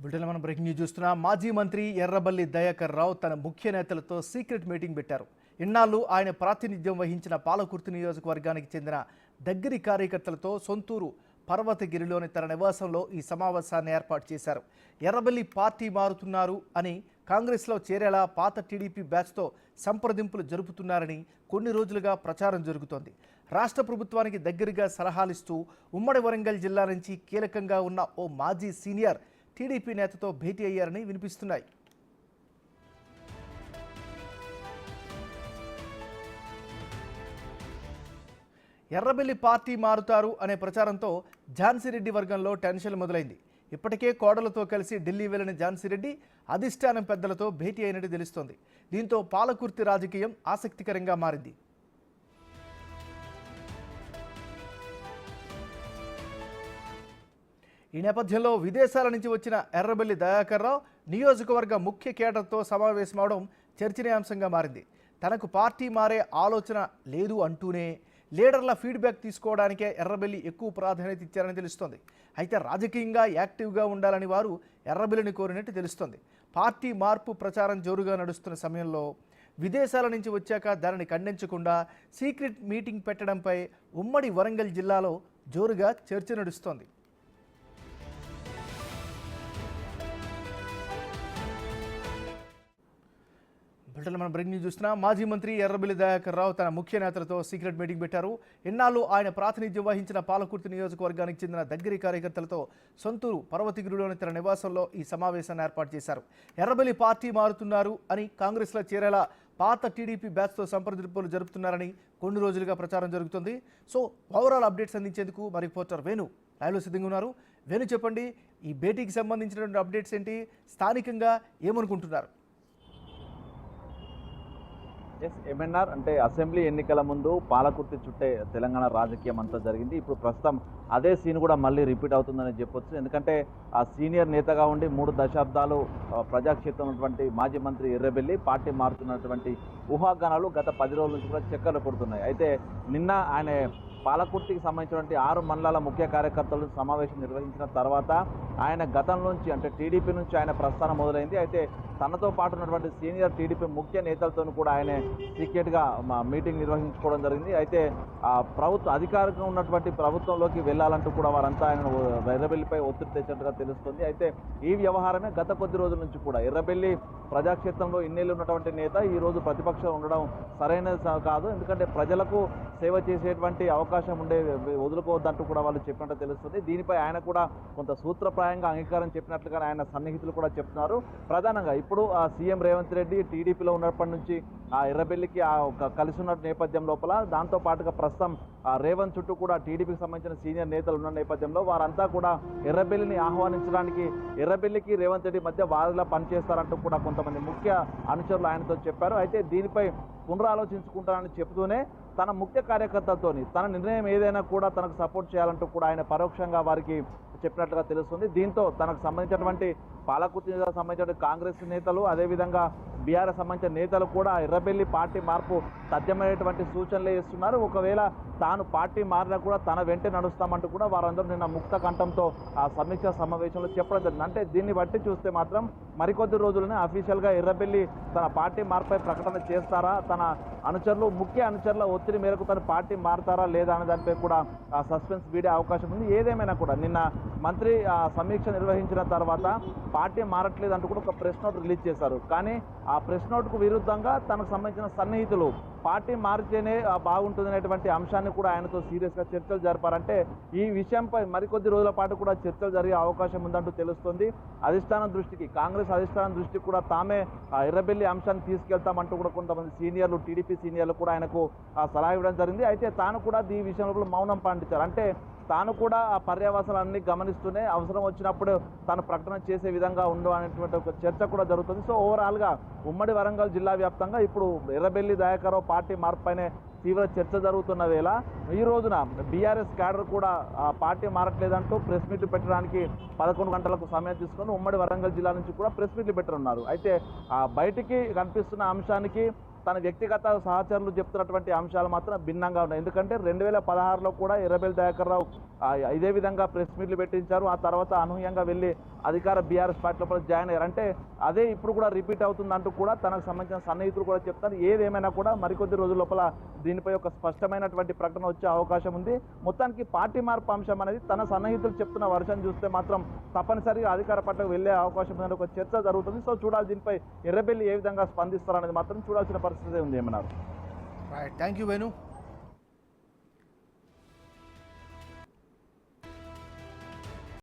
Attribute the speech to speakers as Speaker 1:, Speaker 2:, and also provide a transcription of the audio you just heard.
Speaker 1: బ్రిటన్లో మనం breaking news చూస్తున్నాం. మాజీ మంత్రి ఎర్రబెల్లి దయాకర్ రావు తన ముఖ్య నేతలతో సీక్రెట్ మీటింగ్ పెట్టారు. ఇన్నాళ్ళు ఆయన ప్రాతినిధ్యం వహించిన పాలకుర్తి నియోజకవర్గానికి చెందిన దగ్గరి కార్యకర్తలతో సొంతూరు పర్వతగిరిలోని తన నివాసంలో ఈ సమావేశాన్ని ఏర్పాటు చేశారు. ఎర్రబెల్లి పార్టీ మారుతున్నారు అని, కాంగ్రెస్లో చేరేలా పాత టీడీపీ బ్యాచ్తో సంప్రదింపులు జరుపుతున్నారని కొన్ని రోజులుగా ప్రచారం జరుగుతోంది. రాష్ట్ర ప్రభుత్వానికి దగ్గరగా సలహాలిస్తూ ఉమ్మడి వరంగల్ జిల్లా నుంచి కీలకంగా ఉన్న ఓ మాజీ సీనియర్ టీడీపీ నేతతో భేటీ అయ్యారని వినిపిస్తున్నాయి. ఎర్రబెల్లి పార్టీ మారుతారు అనే ప్రచారంతో ఝాన్సీరెడ్డి వర్గంలో టెన్షన్ మొదలైంది. ఇప్పటికే కోడలతో కలిసి ఢిల్లీ వెళ్లిన ఝాన్సీరెడ్డి అధిష్టానం పెద్దలతో భేటీ అయినట్టు తెలుస్తోంది. దీంతో పాలకుర్తి రాజకీయం ఆసక్తికరంగా మారింది. ఈ నేపథ్యంలో విదేశాల నుంచి వచ్చిన ఎర్రబెల్లి దయాకర్ రావు నియోజకవర్గ ముఖ్య కేడర్తో సమావేశమవడం చర్చనీయాంశంగా మారింది. తనకు పార్టీ మారే ఆలోచన లేదు అంటూనే లీడర్ల ఫీడ్బ్యాక్ తీసుకోవడానికే ఎర్రబెల్లి ఎక్కువ ప్రాధాన్యత ఇచ్చారని తెలుస్తోంది. అయితే రాజకీయంగా యాక్టివ్గా ఉండాలని వారు ఎర్రబెల్లిని కోరినట్టు తెలుస్తోంది. పార్టీ మార్పు ప్రచారం జోరుగా నడుస్తున్న సమయంలో విదేశాల నుంచి వచ్చాక దానిని ఖండించకుండా సీక్రెట్ మీటింగ్ పెట్టడంపై ఉమ్మడి వరంగల్ జిల్లాలో జోరుగా చర్చ నడుస్తోంది. బ్రిటన్లో మనం బ్రేకింగ్ న్యూస్ చూస్తున్నాం. మాజీ మంత్రి ఎర్రబెల్లి దయాకర్ రావు తన ముఖ్య నేతలతో సీక్రెట్ మీటింగ్ పెట్టారు. ఇన్నాళ్ళు ఆయన ప్రాతినిధ్యం వహించిన పాలకుర్తి నియోజకవర్గానికి చెందిన దగ్గరి కార్యకర్తలతో సొంతూరు పర్వతగిరిలోని తన నివాసంలో ఈ సమావేశాన్ని ఏర్పాటు చేశారు. ఎర్రబెల్లి పార్టీ మారుతున్నారు అని, కాంగ్రెస్లో చేరేలా పాత టీడీపీ బ్యాచ్తో సంప్రదింపులు జరుపుతున్నారని కొన్ని రోజులుగా ప్రచారం జరుగుతుంది. సో ఓవరాల్ అప్డేట్స్ అందించేందుకు మరి రిపోర్టర్ వేణు లైవ్లో సిద్ధంగా ఉన్నారు. వేణు, చెప్పండి, ఈ భేటీకి సంబంధించినటువంటి అప్డేట్స్ ఏంటి? స్థానికంగా ఏమనుకుంటున్నారు?
Speaker 2: ఎంఎన్ఆర్ అంటే అసెంబ్లీ ఎన్నికల ముందు పాలకుర్తి చుట్టే తెలంగాణ రాజకీయం అంతా జరిగింది. ఇప్పుడు ప్రస్తుతం అదే సీన్ కూడా మళ్ళీ రిపీట్ అవుతుందని చెప్పొచ్చు. ఎందుకంటే ఆ సీనియర్ నేతగా ఉండి 3 దశాబ్దాలు ప్రజాక్షేత్రం ఉన్నటువంటి మాజీ మంత్రి ఎర్రబెల్లి పార్టీ మారుతున్నటువంటి ఊహాగానాలు గత 10 రోజుల నుంచి కూడా చక్కర్లు కొడుతున్నాయి. అయితే నిన్న ఆయన పాలకుర్తికి సంబంధించినటువంటి 6 మండలాల ముఖ్య కార్యకర్తలు సమావేశం నిర్వహించిన తర్వాత ఆయన గతం నుంచి అంటే టీడీపీ నుంచి ఆయన ప్రస్థానం మొదలైంది. అయితే తనతో పాటు ఉన్నటువంటి సీనియర్ టీడీపీ ముఖ్య నేతలతో కూడా ఆయన సీక్రెట్గా మీటింగ్ నిర్వహించుకోవడం జరిగింది. అయితే అధికారికంగా ఉన్నటువంటి ప్రభుత్వంలోకి వెళ్ళాలంటూ కూడా వారంతా ఆయన ఎర్రబెల్లిపై ఒత్తిడి తెచ్చినట్టుగా తెలుస్తుంది. అయితే ఈ వ్యవహారమే గత కొద్ది రోజుల నుంచి కూడా ఎర్రబెల్లి ప్రజాక్షేత్రంలో ఇన్నేళ్ళు ఉన్నటువంటి నేత ఈ రోజు ప్రతిపక్షం ఉండడం సరైనది కాదు, ఎందుకంటే ప్రజలకు సేవ చేసేటువంటి అవకాశం ఉండే వదులుకోవద్దంటూ కూడా వాళ్ళు చెప్పినట్టు తెలుస్తుంది. దీనిపై ఆయన కూడా కొంత సూత్రప్రాయంగా అంగీకారం చెప్పినట్లుగా ఆయన సన్నిహితులు కూడా చెప్తున్నారు. ప్రధానంగా ఇప్పుడు సీఎం రేవంత్ రెడ్డి టీడీపీలో ఉన్నప్పటి నుంచి ఎర్రబెల్లికి కలిసి ఉన్న నేపథ్యం లోపల, దాంతో పాటుగా ప్రస్తుతం రేవంత్ చుట్టూ కూడా టీడీపీకి సంబంధించిన సీనియర్ నేతలు ఉన్న నేపథ్యంలో వారంతా కూడా ఎర్రబెల్లిని ఆహ్వానించడానికి ఎర్రబెల్లికి రేవంత్ రెడ్డి మధ్య వారిలా పనిచేస్తారంటూ కూడా కొంతమంది ముఖ్య అనుచరులు ఆయనతో చెప్పారు. అయితే దీనిపై పునరాలోచించుకుంటారని చెబుతూనే తన ముఖ్య కార్యకర్తలతోని తన నిర్ణయం ఏదైనా కూడా తనకు సపోర్ట్ చేయాలంటూ కూడా ఆయన పరోక్షంగా వారికి చెప్పినట్లుగా తెలుస్తుంది. దీంతో తనకు సంబంధించినటువంటి పాలకుర్తి సంబంధించిన కాంగ్రెస్ నేతలు, అదేవిధంగా బీఆర్ఎస్ సంబంధించిన నేతలు కూడా ఎర్రబెల్లి పార్టీ మార్పు తథ్యమైనటువంటి సూచనలు ఇస్తున్నారు. ఒకవేళ తాను పార్టీ మారినా కూడా తన వెంటే నడుస్తామంటూ కూడా వారందరూ నిన్న ముక్త కంఠంతో ఆ సమీక్షా సమావేశంలో చెప్పడం జరిగింది. అంటే దీన్ని బట్టి చూస్తే మాత్రం మరికొద్ది రోజుల్లోనే అఫీషియల్గా ఎర్రబెల్లి తన పార్టీ మార్పుపై ప్రకటన చేస్తారా, తన అనుచరులు ముఖ్య అనుచరుల ఒత్తిడి మేరకు తన పార్టీ మారుతారా లేదా అనే దానిపై కూడా సస్పెన్స్ వీడే అవకాశం ఉంది. ఏదేమైనా కూడా నిన్న మంత్రి సమీక్ష నిర్వహించిన తర్వాత పార్టీ మారట్లేదు అంటూ కూడా ఒక ప్రెస్ నోట్ రిలీజ్ చేశారు. కానీ ఆ ప్రెస్ నోట్కు విరుద్ధంగా తనకు సంబంధించిన సన్నిహితులు పార్టీ మారితేనే బాగుంటుంది అనేటువంటి అంశాన్ని కూడా ఆయనతో సీరియస్గా చర్చలు జరిపారంటే ఈ విషయంపై మరికొద్ది రోజుల పాటు కూడా చర్చలు జరిగే అవకాశం ఉందంటూ తెలుస్తుంది. అధిష్టానం దృష్టికి, కాంగ్రెస్ అధిష్టానం దృష్టికి కూడా తామే ఎర్రబెల్లి అంశాన్ని తీసుకెళ్తామంటూ కూడా కొంతమంది సీనియర్లు, టీడీపీ సీనియర్లు కూడా ఆయనకు సలహా ఇవ్వడం జరిగింది. అయితే తాను కూడా ఈ విషయంలో మౌనం పాటించారు. అంటే తాను కూడా ఆ పర్యవసానాన్ని గమనిస్తూనే అవసరం వచ్చినప్పుడు తాను ప్రకటన చేసే విధంగా ఉండు అనేటువంటి ఒక చర్చ కూడా జరుగుతుంది. సో ఓవరాల్గా ఉమ్మడి వరంగల్ జిల్లా వ్యాప్తంగా ఇప్పుడు ఎర్రబెల్లి దయాకర్ రావు పార్టీ మార్పుపైనే తీవ్ర చర్చ జరుగుతున్న వేళ ఈ రోజున బీఆర్ఎస్ క్యాడర్ కూడా పార్టీ మారట్లేదంటూ ప్రెస్ మీట్లు పెట్టడానికి 11 గంటలకు సమయం తీసుకొని ఉమ్మడి వరంగల్ జిల్లా నుంచి కూడా ప్రెస్ మీట్లు పెట్టనున్నారు. అయితే బయటికి కనిపిస్తున్న అంశానికి తన వ్యక్తిగత సహచరులు చెప్తున్నటువంటి అంశాలు మాత్రం భిన్నంగా ఉన్నాయి. ఎందుకంటే 2016లో కూడా ఎర్రబెల్లి దయాకర్ రావు ఇదే విధంగా ప్రెస్ మీట్లు పెట్టించారు. ఆ తర్వాత అనూహ్యంగా వెళ్ళి అధికార బీఆర్ఎస్ పార్టీ లోపల జాయిన్ అయ్యారు. అంటే అదే ఇప్పుడు కూడా రిపీట్ అవుతుందంటూ కూడా తనకు సంబంధించిన సన్నిహితులు కూడా చెప్తారు. ఏదేమైనా కూడా మరికొద్ది రోజుల లోపల దీనిపై ఒక స్పష్టమైనటువంటి ప్రకటన వచ్చే అవకాశం ఉంది. మొత్తానికి పార్టీ మార్పు అంశం అనేది తన సన్నిహితులు చెప్తున్న వర్షం చూస్తే మాత్రం తప్పనిసరిగా అధికార పార్టీకి వెళ్ళే అవకాశం ఉందని ఒక చర్చ జరుగుతుంది. సో చూడాలి దీనిపై ఎర్రబెల్లి ఏ విధంగా స్పందిస్తారనేది మాత్రం చూడాల్సిన పరిస్థితి ఉంది. ఏమన్నారు?
Speaker 1: Right, thank you Venu.